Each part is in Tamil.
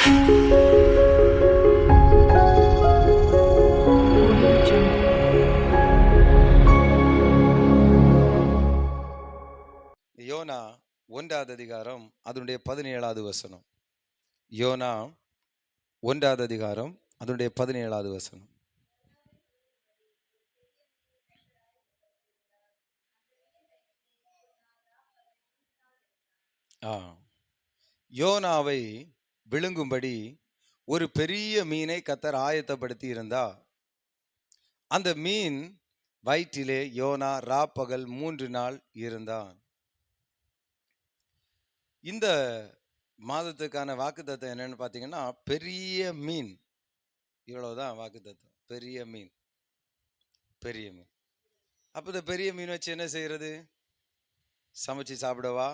யோனா 1வது அதிகாரம் அதனுடைய 17வது வசனம். யோனா 1வது அதிகாரம் அதனுடைய 17வது வசனம். யோனாவை விழுங்கும்படி ஒரு பெரிய மீனை கர்த்தர் ஆயத்தப்படுத்தி இருந்தா, அந்த மீன் வயிற்றிலே யோனா ராப்பகல் 3 நாள் இருந்தான். இந்த மாதத்துக்கான வாக்குத்தத்தம் என்னன்னு பார்த்தீங்கன்னா, பெரிய மீன். இவ்வளவுதான் வாக்குத்தத்தம். பெரிய மீன், பெரிய மீன். அப்ப இந்த பெரிய மீன் வச்சு என்ன செய்யறது? சமைச்சு சாப்பிடவா?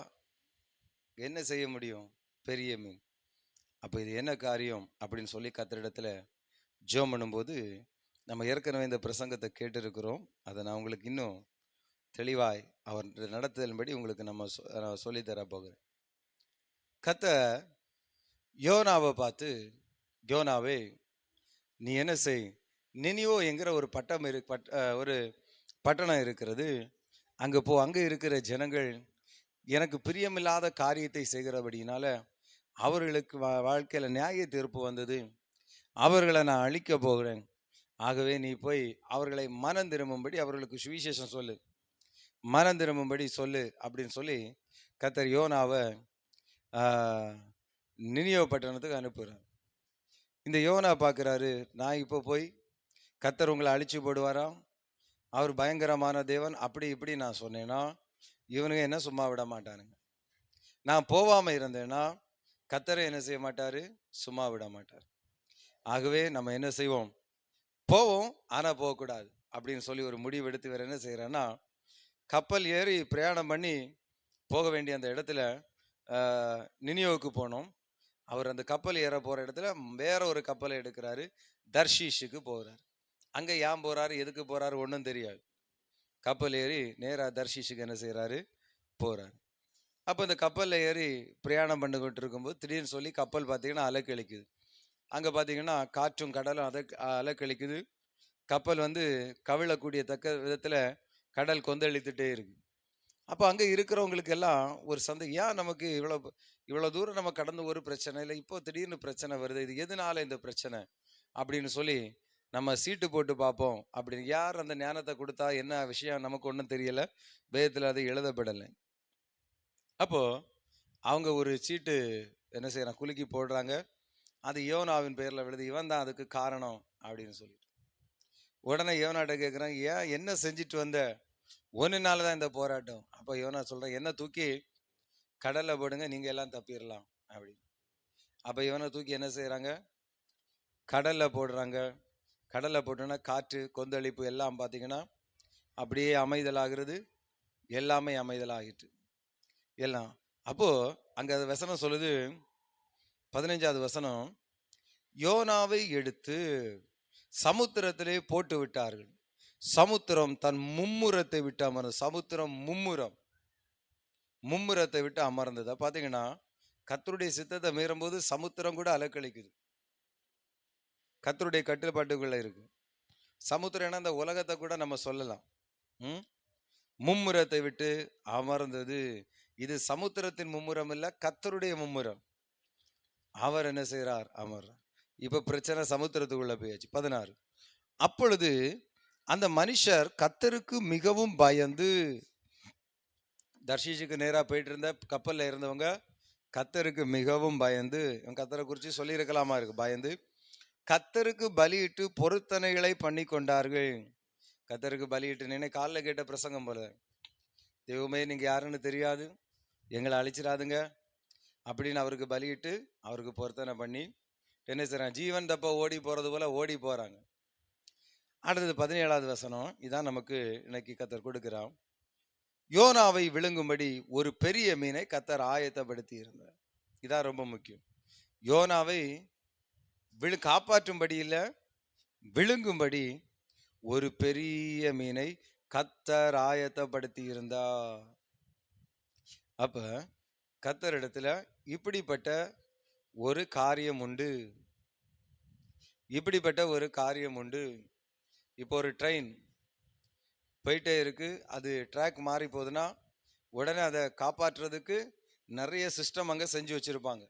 என்ன செய்ய முடியும்? பெரிய மீன். அப்ப இது என்ன காரியம் அப்படின்னு சொல்லி கர்த்தரிடத்துல ஜெபம் பண்ணும்போது, நம்ம ஏற்கனவே இந்த பிரசங்கத்தை கேட்டிருக்கிறோம். அதை நான் உங்களுக்கு இன்னும் தெளிவாய் அவர் நடத்துதலின்படி உங்களுக்கு நான் சொல்லித்தர போகிறேன். கர்த்தர் யோனாவை பார்த்து, யோனாவே நீ என்ன செய், நினிவே என்கிற ஒரு ஒரு பட்டணம் இருக்கிறது, அங்க போ. அங்க இருக்கிற ஜனங்கள் எனக்கு பிரியமில்லாத காரியத்தை செய்கிறபடினால அவர்களுக்கு வாழ்க்கையில நியாய தீர்ப்பு வந்தது, அவர்களை நான் அழிக்க போகிறேன். ஆகவே நீ போய் அவர்களை மனம் திரும்பும்படி அவர்களுக்கு சுவிசேஷம் சொல்லு, மனம் திரும்பும்படி சொல்லு அப்படின்னு சொல்லி கர்த்தர் யோனாவை நினிவே பட்டணத்துக்கு அனுப்புகிறார். இந்த யோனா பார்க்குறாரு, நான் இப்போ போய் கர்த்தர் உங்களை அழிச்சு போடுவாராம், அவர் பயங்கரமான தேவன், அப்படி இப்படி நான் சொன்னேன்னா இவனுங்க என்ன சும்மா விட மாட்டானுங்க. நான் போகாம இருந்தேன்னா கர்த்தரை என்ன செய்ய மாட்டாரு? சும்மா விட மாட்டார். ஆகவே நம்ம என்ன செய்வோம்? போவோம், ஆனா போகக்கூடாது அப்படின்னு சொல்லி ஒரு முடிவு எடுத்து வேற என்ன செய்யறேன்னா, கப்பல் ஏறி பிரயாணம் பண்ணி போக வேண்டிய அந்த இடத்துல நினிவேவுக்கு போனோம். அவர் அந்த கப்பல் ஏற போற இடத்துல வேற ஒரு கப்பலை எடுக்கிறாரு, தர்ஷீஷுக்கு போகிறார். அங்க ஏன் போறாரு, எதுக்கு போறாரு ஒன்றும் தெரியாது. கப்பல் ஏறி நேரா தர்ஷீஷுக்கு என்ன செய்யறாரு? போறாரு. அப்போ இந்த கப்பலில் ஏறி பிரயாணம் பண்ணிக்கிட்டு இருக்கும்போது திடீர்னு சொல்லி கப்பல் பார்த்தீங்கன்னா அலைக்கழிக்குது. அங்கே பார்த்தீங்கன்னா காற்றும் கடலும் அலைக்கழிக்குது. கப்பல் கவிழக்கூடிய தக்க விதத்தில் கடல் கொந்தளித்துட்டே இருக்கு. அப்போ அங்கே இருக்கிறவங்களுக்கு எல்லாம் ஒரு ஏன் நமக்கு இவ்வளோ தூரம் நம்ம கடந்து ஒரு பிரச்சனை இல்லை, இப்போ திடீர்னு பிரச்சனை வருது, இது எதனால இந்த பிரச்சனை அப்படின்னு சொல்லி நம்ம சீட்டு போட்டு பார்ப்போம் அப்படின்னு. யார் அந்த ஞானத்தை கொடுத்தா என்ன விஷயம் நமக்கு ஒன்றும் தெரியல, வேதத்தில் அது எழுதப்படலை. அப்போ அவங்க ஒரு சீட்டு என்ன செய்யறாங்க, குலுக்கி போடுறாங்க. அது யோனாவின் பேர்ல விழுது, இவன் தான் அதுக்கு காரணம் அப்படின்னு சொல்லிட்டு. உடனே யோனாட்ட கேட்குறாங்க, ஏன் என்ன செஞ்சுட்டு வந்த, ஒன்னுனால தான் இந்த போராட்டம். அப்போ யோனா சொல்றேன், என்ன தூக்கி கடல்ல போடுங்க, நீங்க எல்லாம் தப்பிடலாம் அப்படின்னு. அப்ப யோனா தூக்கி என்ன செய்யறாங்க, கடல்ல போடுறாங்க. கடல்ல போட்டோன்னா காற்று கொந்தளிப்பு எல்லாம் பார்த்தீங்கன்னா அப்படியே அமைதலாகிறது, எல்லாமே அமைதலாகிட்டு எல்லாம். அப்போ அங்க வசனம் சொல்லுது, 15வது வசனம், யோனாவை எடுத்து சமுத்திரத்திலே போட்டு விட்டார்கள், சமுத்திரம் தன் மும்முரத்தை விட்டு அமர்ந்தது. சமுத்திரம் மும்முரத்தை விட்டு அமர்ந்தது. பாத்தீங்கன்னா கர்த்தருடைய சித்தத்தை மீறும் போது சமுத்திரம் கூட அலக்களிக்குது. கர்த்தருடைய கட்டுப்பாட்டுக்குள்ள இருக்கு சமுத்திரம். அந்த உலகத்தை கூட நம்ம சொல்லலாம். மும்முரத்தை விட்டு அமர்ந்தது. இது சமுத்திரத்தின் மும்முரம் இல்ல, கர்த்தருடைய மும்முரம். அவர் என்ன செய்யறார்? அமர்றார். இப்ப பிரச்சனை சமுத்திரத்துக்குள்ள போயாச்சு. 16, அப்பொழுது அந்த மனுஷர் கர்த்தருக்கு மிகவும் பயந்து, தர்ஷீஷுக்கு நேரா போயிட்டு இருந்த கப்பல்ல இருந்தவங்க கர்த்தருக்கு மிகவும் பயந்து, கர்த்தரை குறித்து சொல்லி இருக்கலாமா இருக்கு, பயந்து கர்த்தருக்கு பலியிட்டு பொருத்தனைகளை பண்ணி கொண்டார்கள். கர்த்தருக்கு பலியிட்டு, நினை காலில் கேட்ட பிரசங்கம் போல, தெய்வமே நீங்க யாருன்னு தெரியாது, எங்களை அழிச்சிடாதுங்க அப்படின்னு அவருக்கு பலியிட்டு அவருக்கு பொருத்தனை பண்ணி என்ன செய்றாங்க, ஜீவன் தப்ப ஓடி போறது போல ஓடி போறாங்க. அடுத்தது 17வது வசனம், இதான் நமக்கு இன்னைக்கு கர்த்தர் கொடுக்கிறான். யோனாவை விழுங்கும்படி ஒரு பெரிய மீனை கர்த்தர் ஆயத்தப்படுத்தி இருந்தார். இதான் ரொம்ப முக்கியம். யோனாவை காப்பாற்றும்படி இல்ல, விழுங்கும்படி ஒரு பெரிய மீனை கர்த்தர் ஆயத்தப்படுத்தி இருந்தார். அப்ப கர்த்தர் இடத்துல இப்படிப்பட்ட ஒரு காரியம் உண்டு. இப்படிப்பட்ட ஒரு காரியம் உண்டு. இப்போ ஒரு ட்ரெயின் போயிட்டே இருக்கு, அது ட்ராக் மாறி போகுதுன்னா உடனே அதை காப்பாற்றுறதுக்கு நிறைய சிஸ்டம் அங்கே செஞ்சு வச்சுருப்பாங்க.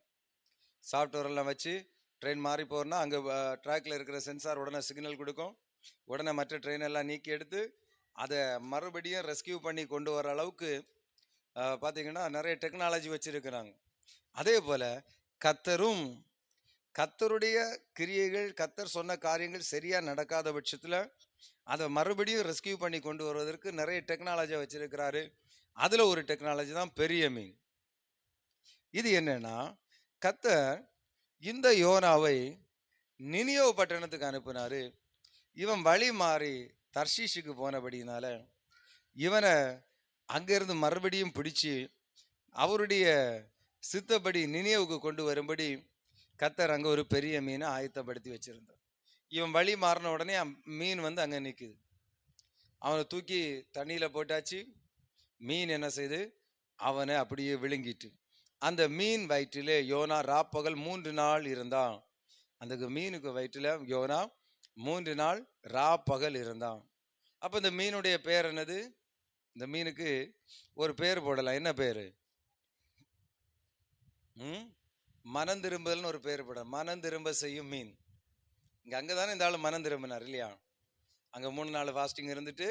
சாஃப்ட்வேர் எல்லாம் வச்சு ட்ரெயின் மாறி போகிறனா அங்கே ட்ராக்ல இருக்கிற சென்சார் உடனே சிக்னல் கொடுக்கும். உடனே மற்ற ட்ரெயின் எல்லாம் நீக்கி எடுத்து அதை மறுபடியும் ரெஸ்கியூ பண்ணி கொண்டு வர அளவுக்கு பார்த்தீங்கன்னா நிறைய டெக்னாலஜி வச்சிருக்கிறாங்க. அதே போல கர்த்தரும், கர்த்தருடைய கிரியைகள், கர்த்தர் சொன்ன காரியங்கள் சரியா நடக்காத பட்சத்தில் அதை மறுபடியும் ரெஸ்கியூ பண்ணி கொண்டு வருவதற்கு நிறைய டெக்னாலஜியை வச்சிருக்கிறாரு. அதுல ஒரு டெக்னாலஜி தான் பெரிய மீன். இது என்னன்னா, கர்த்தர் இந்த யோனாவை நினியோ பட்டணத்துக்கு அனுப்பினாரு. இவன் வழி மாறி தர்ஷீஷுக்கு போனபடினால இவனை அங்கிருந்து மறுபடியும் பிடிச்சு அவருடைய சித்தப்படி நினியோவுக்கு கொண்டு வரும்படி கர்த்தர் அங்க ஒரு பெரிய மீனை ஆயத்தப்படுத்தி வச்சிருந்தார். இவன் வழி மாறின உடனே மீன் வந்து அங்க நிக்குது. அவனை தூக்கி தண்ணியில போட்டாச்சு. மீன் என்ன செய்து அவனை அப்படியே விழுங்கிட்டு, அந்த மீன் வயிற்றிலே யோனா ராப்பகல் 3 நாள் இருந்தான். அந்த மீனுக்கு வயிற்றுல யோனா 3 நாள் ராப்பகல் இருந்தான். அப்ப இந்த மீனுடைய பேர் என்னது? இந்த மீனுக்கு ஒரு பேர் போடலாம். என்ன பேரு? மனம் திரும்புதல்னு ஒரு பேர் போட. மனம் திரும்ப செய்யும் மீன். அங்கதானே இந்த ஆளு மனம் திரும்பினார் இல்லையா? அங்க 3 நாள் ஃபாஸ்டிங் இருந்துட்டு,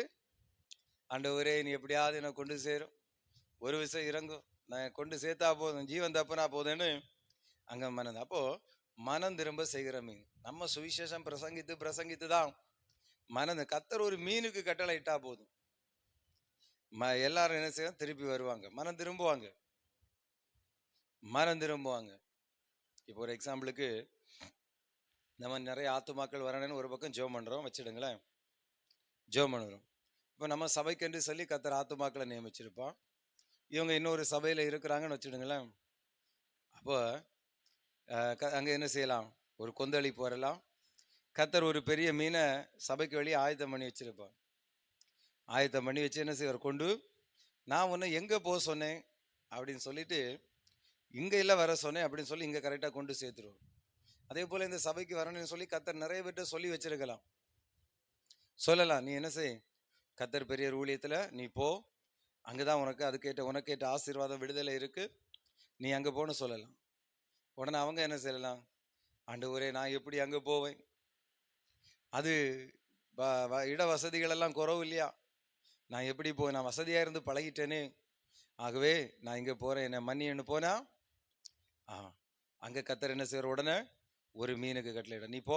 ஆண்டவரே நீ எப்படியாவது என்னை கொண்டு சேரும், ஒரு விஷயம் இறங்கும், நான் கொண்டு சேர்த்தா போதும், ஜீவன் தப்புனா போதுன்னு அங்க மனம். அப்போ மனம் திரும்ப செய்கிற மீன். நம்ம சுவிசேஷம் பிரசங்கித்து தான் மனம். கர்த்தர் ஒரு மீனுக்கு கட்டளை இட்டா போதும், எல்லாரும் என்ன செய்ய திருப்பி வருவாங்க, மனம் திரும்புவாங்க. இப்போ ஒரு எக்ஸாம்பிளுக்கு நம்ம நிறைய ஆத்துமாக்கள் வரணும்னு ஒரு பக்கம் ஜெபம் பண்றோம் வச்சிடுங்களேன், ஜெபம் பண்ணுறோம். இப்போ நம்ம சபைக்கென்று சொல்லி கர்த்தர் ஆத்துமாக்களை நியமிச்சிருப்பான். இவங்க இன்னொரு சபையில இருக்கிறாங்கன்னு வச்சுடுங்களேன். அப்போ அங்க என்ன செய்யலாம்? ஒரு கொந்தளிப்பு வரலாம். கர்த்தர் ஒரு பெரிய மீனை சபைக்கு வெளியே ஆயத்தம் பண்ணி வச்சிருப்பான். ஆயத்தம் பண்ணி வச்சு என்ன செய்வார்? கொண்டு, நான் உன்னை எங்க போக சொன்னேன் அப்படின்னு சொல்லிட்டு இங்க எல்லாம் வர சொன்னேன் அப்படின்னு சொல்லி இங்க கரெக்டா கொண்டு சேர்த்துருவோம். அதே போல இந்த சபைக்கு வரணும்னு சொல்லி கர்த்தர் நிறைய பேர்ட்ட சொல்லி வச்சிருக்கலாம். சொல்லலாம், நீ என்ன செய், கர்த்தர் பெரிய ஊழியத்துல நீ போ, அங்கதான் உனக்கேற்ற ஆசீர்வாதம் விடுதலை இருக்கு, நீ அங்க போன்னு சொல்லலாம். உடனே அவங்க என்ன செய்யலாம்? ஆண்டவரே நான் எப்படி அங்க போவேன், அது இட வசதிகள் எல்லாம் குறவு இல்லையா, நான் எப்படி போவேன், நான் வசதியா இருந்து பழகிட்டேனே, ஆகவே நான் இங்க போறேன், என்ன மன்னின்னு போனா அங்க கர்த்தர் என்ன செய்யற? உடனே ஒரு மீனுக்கு கட்டளையிட, நீ போ,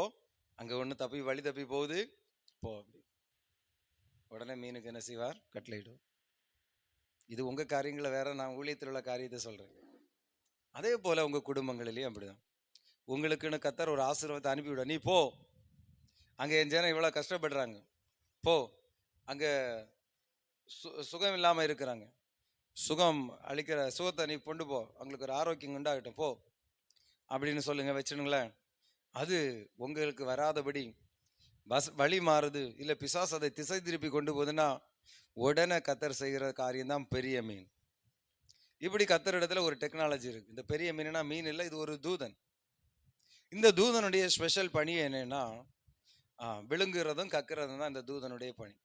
அங்க ஒண்ணு வழி தப்பி போகுது போ. உடனே மீனுக்கு என்ன செய்வார்? கட்டளையிடும். இது உங்க காரியங்களை வேற, நான் ஊழியத்தில் உள்ள காரியத்தை சொல்றேன். அதே போல உங்க குடும்பங்களிலேயும் அப்படிதான். உங்களுக்குன்னு கர்த்தர் ஒரு ஆசீர்வாதத்தை அனுப்பிவிட, நீ போ, அங்க என் ஜனம் இவ்வளவு கஷ்டப்படுறாங்க, போ, அங்க சுகம் இல்லாம இருக்கிறாங்க, சுகம் அளிக்கிற சுகத்தை நீ கொண்டு போ, அவங்களுக்கு ஒரு ஆரோக்கியம் உண்டாகட்டும் போ அப்படின்னு சொல்லுங்க வச்சுடுங்களேன். அது உங்களுக்கு வராதபடி வழி மாறுது, இல்ல பிசாசு அதை திசை திருப்பி கொண்டு போகுதுன்னா உடனே கர்த்தர் செய்கிற காரியம் தான் பெரிய மீன். இப்படி கர்த்தர் இடத்துல ஒரு டெக்னாலஜி இருக்கு. இந்த பெரிய மீனா மீன் இல்லை, இது ஒரு தூதன். இந்த தூதனுடைய ஸ்பெஷல் பணி என்னன்னா, விழுங்குறதும் கக்குறதும் தான் இந்த தூதனுடைய பணி.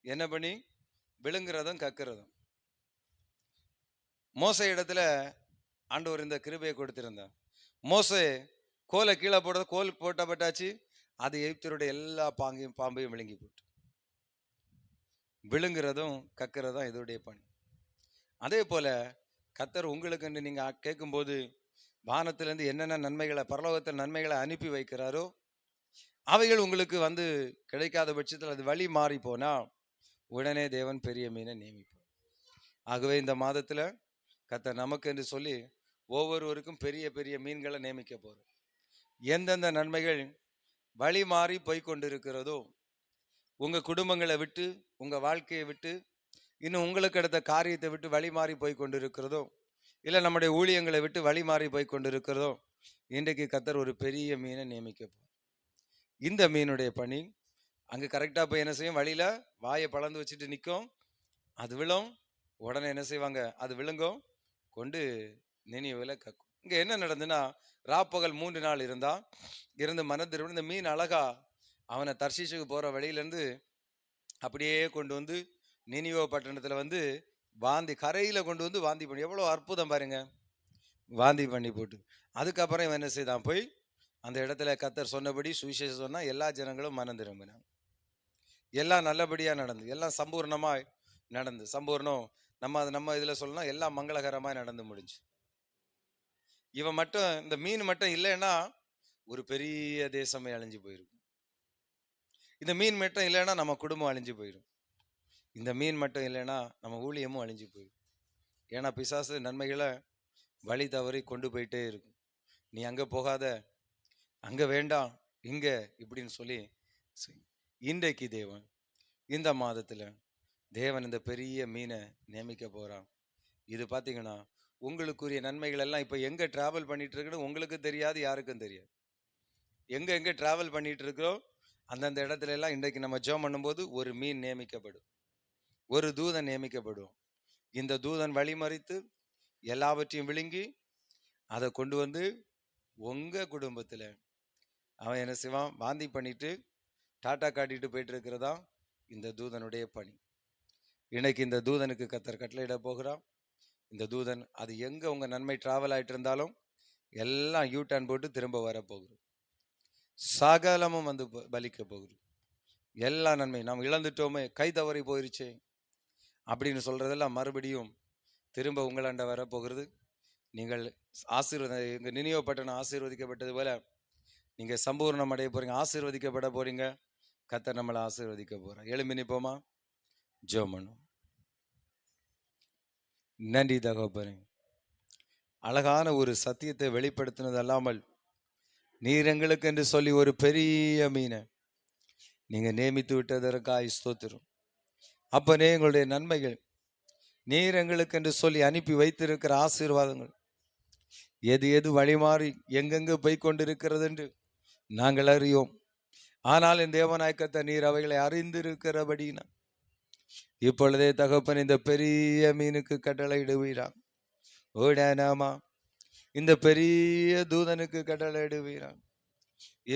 என்ன பணி? விழுங்குறதும் கக்குறதும். மோசே இடத்துல ஆண்டவர் இந்த கிருபையை கொடுத்திருந்தார். மோசே கோலை கீழே போடுறது, கோல் போட்டப்பட்டாச்சு, அது எகிப்தியருடைய எல்லா பாம்பையும் விழுங்கி போட்டு. விழுங்குறதும் கக்குறதும் இதோடைய பணி. அதே போல கர்த்தர் உங்களுக்கு நீங்க கேட்கும்போது வானத்திலிருந்து என்னென்ன நன்மைகளை, பரலோகத்தில் நன்மைகளை அனுப்பி வைக்கிறாரோ அவைகள் உங்களுக்கு வந்து கிடைக்காத பட்சத்தில், அது வழி மாறி போனா உடனே தேவன் பெரிய மீனை நியமிப்பார். ஆகவே இந்த மாதத்துல கர்த்தர் நமக்கு என்று சொல்லி ஒவ்வொருவருக்கும் பெரிய பெரிய மீன்களை நியமிக்க போறோம். எந்தெந்த நன்மைகள் வழி மாறி போய்கொண்டிருக்கிறதோ, உங்க குடும்பங்களை விட்டு, உங்க வாழ்க்கையை விட்டு, இன்னும் உங்களுக்கு அடுத்த காரியத்தை விட்டு வழி மாறி போய் கொண்டிருக்கிறதோ, இல்லை நம்முடைய ஊழியங்களை விட்டு வழி மாறி போய் கொண்டிருக்கிறதோ, இன்றைக்கு கர்த்தர் ஒரு பெரிய மீனை நியமிக்க. இந்த மீனுடைய பணி அங்க கரெக்டா போய் என்ன செய்யும்? வழியில வாயை பழந்து வச்சுட்டு நிற்கும், அது விழும், உடனே என்ன செய்வாங்க? அது விழுங்கும், கொண்டு நினிவேல கக்கும். இங்க என்ன நடந்துன்னா, ராப்பகல் 3 நாள் இருந்து மனதிரும்ப இந்த மீன் அழகா அவனை தர்ஷீஷுக்கு போற வழியிலேருந்து அப்படியே கொண்டு வந்து நினிவே பட்டணத்துல வந்து கரையில கொண்டு வந்து வாந்தி பண்ணி, எவ்வளவு அற்புதம் பாருங்க, வாந்தி பண்ணி போட்டு. அதுக்கப்புறம் இவன் என்ன செய்தான், போய் அந்த இடத்துல கர்த்தர் சொன்னபடி சுவிசேஷம் சொன்னா எல்லா ஜனங்களும் மனம் திரும்பினாங்க. எல்லாம் நல்லபடியா நடந்து, எல்லாம் சம்பூர்ணமாய் நடந்து, சம்பூர்ணம் நம்ம இதுல சொல்லணும், எல்லாம் மங்களகரமாய் நடந்து முடிஞ்சு. இவன் மட்டும், இந்த மீன் மட்டும் இல்லைன்னா ஒரு பெரிய தேசமே அழிஞ்சு போயிருக்கும். இந்த மீன் மட்டும் இல்லைன்னா நம்ம குடும்பம் அழிஞ்சு போயிடும். இந்த மீன் மட்டும் இல்லைன்னா நம்ம ஊழியமும் அழிஞ்சு போயிடும். ஏன்னா பிசாசு நன்மைகளை வழி தவறி கொண்டு போயிட்டே இருக்கும். நீ அங்க போகாத, அங்க வேண்டாம், இங்க இப்படின்னு சொல்லி இன்றைக்கு தேவன் இந்த மாதத்துல தேவன் இந்த பெரிய மீனை நியமிக்க போறான். இது பாத்தீங்கன்னா உங்களுக்குரிய நன்மைகள் எல்லாம் இப்ப எங்க டிராவல் பண்ணிட்டு இருக்குன்னு உங்களுக்கு தெரியாது, யாருக்கும் தெரியாது. எங்க டிராவல் பண்ணிட்டு இருக்கிறோம் அந்தந்த இடத்துல எல்லாம் இன்றைக்கு நம்ம ஜெபம் பண்ணும்போது ஒரு மீன் நியமிக்கப்படும், ஒரு தூதன் நியமிக்கப்படும். இந்த தூதன் வழிமறித்து எல்லாவற்றையும் விழுங்கி அதை கொண்டு வந்து உங்க குடும்பத்துல அவன் என்ன செய்வான், வாந்தி பண்ணிட்டு டாட்டா காட்டிட்டு போயிட்டு இருக்கிறதா இந்த தூதனுடைய பணி. இன்னைக்கு இந்த தூதனுக்கு கர்த்தர் கட்டளையிட போகிறான். இந்த தூதன் அது எங்க உங்க நன்மை டிராவல் ஆயிட்டு இருந்தாலும் எல்லாம் யூ டர்ன் போட்டு திரும்ப வர போகுது. சகலமும் வந்து பலிக்க போகுது. எல்லா நன்மை நாம் இழந்துட்டோமே, கை தவறி போயிருச்சே அப்படின்னு சொல்றதெல்லாம் மறுபடியும் திரும்ப உங்களாண்ட வரப்போகிறது. நீங்கள் எங்க நினிவே பட்டணம் ஆசீர்வதிக்கப்பட்டது போல நீங்க சம்பூர்ணம் அடைய போறீங்க, ஆசீர்வதிக்கப்பட போறீங்க. கர்த்தர் நம்மளை ஆசீர்வதிக்க போறோம். எழும்பி நிப்போமா, ஜெபம் பண்ணுவோம். நன்றி தகப்பனே, அழகான ஒரு சத்தியத்தை வெளிப்படுத்தினது அல்லாமல் நீர் எங்களுக்கு என்று சொல்லி ஒரு பெரிய மீனை நீங்க நியமித்து விட்டதற்காக ஸ்தோத்திரம். அப்பனே, எங்களுடைய நன்மைகள், நீர் எங்களுக்கு என்று சொல்லி அனுப்பி வைத்திருக்கிற ஆசீர்வாதங்கள் எது எது வழிமாறி எங்கெங்கு போய் கொண்டிருக்கிறது என்று நாங்கள் அறியோம். ஆனால் என் தேவநாயக்கத்தை நீர் அவைகளை அறிந்திருக்கிறபடினா இப்பொழுதே தகப்பன் இந்த பெரிய மீனுக்கு கட்டளையிடுவீரான். ஓடானாமா, இந்த பெரிய தூதனுக்கு கட்டளையிடுவீரான்.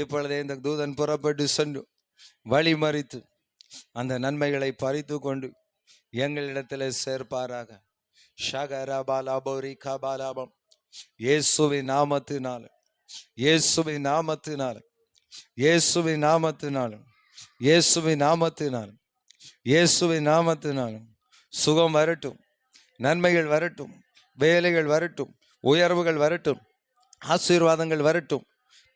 இப்பொழுதே இந்த தூதன் புறப்பட்டு சென்று வழிமறித்து அந்த நன்மைகளை பறித்து கொண்டு எங்களிடத்தில் சேர்ப்பாராக. ஷகரபாலாபோரிகாபாலாபம் இயேசுவின் நாமத்தினால, இயேசுவின் நாமத்தினால, இயேசுவின் நாமத்தினால, இயேசுவின் நாமத்தினால, இயேசுவின் நாமத்தினால சுகம் வரட்டும், நன்மைகள் வரட்டும், வேலைகள் வரட்டும், உயர்வுகள் வரட்டும், ஆசீர்வாதங்கள் வரட்டும்,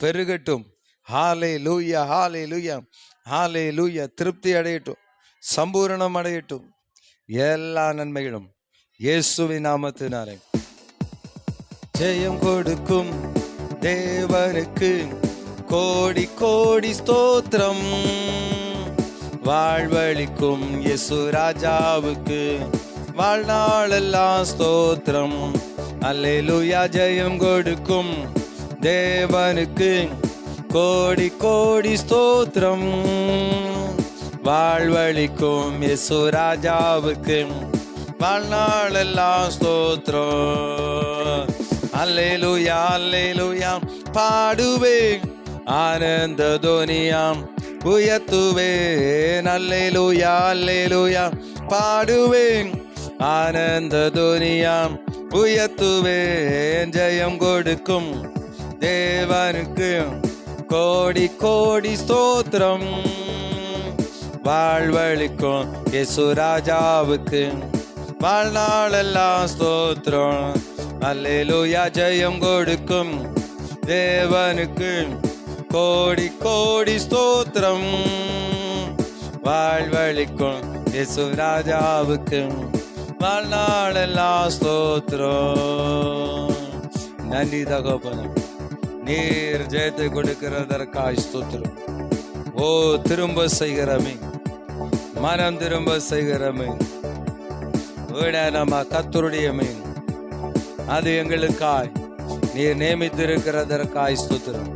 பெருகட்டும். ஹல்லேலூயா, ஹல்லேலூயா, ஹல்லேலூயா. திருப்தி அடையட்டும், சம்பூரணம் அடையட்டும். எல்லா நன்மைகளும் இயேசுவின் நாமத்தினாலே. ஜெயம் கொடுக்கும் தேவனுக்கு கோடி கோடி ஸ்தோத்திரம். வாழ்வழிக்கும் இயேசு ராஜாவுக்கு வாழ்நாளெல்லாம் ஸ்தோத்திரம். அல்லேலூயா. ஜெயம் கொடுக்கும் தேவனுக்கு கோடி கோடி ஸ்தோத்திரம். வாழ்வழிக்கும் இயேசு ராஜாவுக்கு வாழ்நாளெல்லாம் ஸ்தோத்திரம். அல்லேலூயா, அல்லேலூயா. பாடுவேன் ஆனந்த துனியாம், உயர்த்துவேன். அல்லேலூயா, அல்லேலூயா. பாடுவேன் ஆனந்த துனியாம், உயர்த்துவேன். ஜெயம் கொடுக்கும் தேவனுக்கு கோடி கோடி ஸ்தோத்திரம். வாழ்வழிக்கும் இயேசு ராஜாவுக்கு வாழ்நாளெல்லாம் ஸ்தோத்திரம். அல்லேலூயா. ஜெயம் கொடுக்கும் தேவனுக்கு கோடி கோடி ஸ்தோத்திரம். வாழ்வழிக்கும் இயேசு ராஜாவுக்கு வாழ்நாளெல்லாம் ஸ்தோத்திரம். நன்றி தகப்பனே, நீர் ஜெயத்தை கொடுக்கிறதற்காய் ஸ்தோத்திரம். ஓ, திரும்ப செய்கிறமே, மனம் திரும்ப செய்கிறமே, நம்ம கர்த்தருடைய மீன் அது எங்களுக்காய் நீர் நியமித்திருக்கிறதற்காய் ஸ்தோத்திரம்.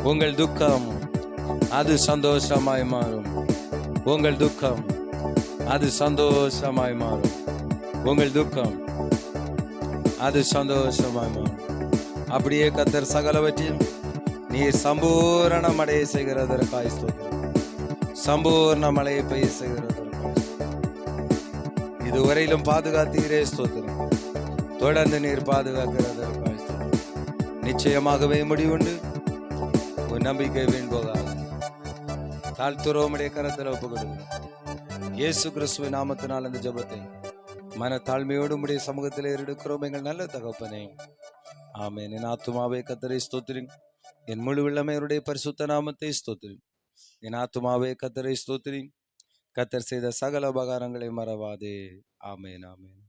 உங்கள் துக்கம் அது சந்தோஷமாய் மாறும், உங்கள் துக்கம் அது சந்தோஷமாய் மாறும். உங்கள் துக்கம் அது சந்தோஷமாய் மாறும். அப்படியே கர்த்தர் சகலவற்றையும் நீர் சம்பூரணம் அடைய செய்கிறதற்காய் ஸ்தோத்திரம். சம்பூர்ண மழையை பெய்ய செய்கிறதற்காய் இதுவரையிலும் பாதுகாத்தீரே ஸ்தோத்திரம். தொடர்ந்து நீர் பாதுகாக்கிறதற்காய் ஸ்தோத்திரம். நிச்சயமாகவே முடிவுண்டு. உன் நம்பிக்கை வீண் போகாது. தாழ்த்துறோமுடைய கரத்தில் ஒப்பு கொடுக்கிறோம். இயேசு கிறிஸ்துவின் நாமத்தினால் இந்த ஜெபத்தை மன தாழ்மையோடு உடைய சமூகத்தில் எடுக்கிறோம் எங்கள் நல்ல தகப்பனே. ஆமென். என் ஆத்துமாவே கர்த்தரை ஸ்தோத்திரி, என் முழு உள்ளமையருடைய பரிசுத்த நாமத்தை ஸ்தோத்திரி. என் ஆத்துமாவே கர்த்தரை ஸ்தோத்திரி, கர்த்தர் செய்த சகல உபகாரங்களை மறவாதே. ஆமென், ஆமென்.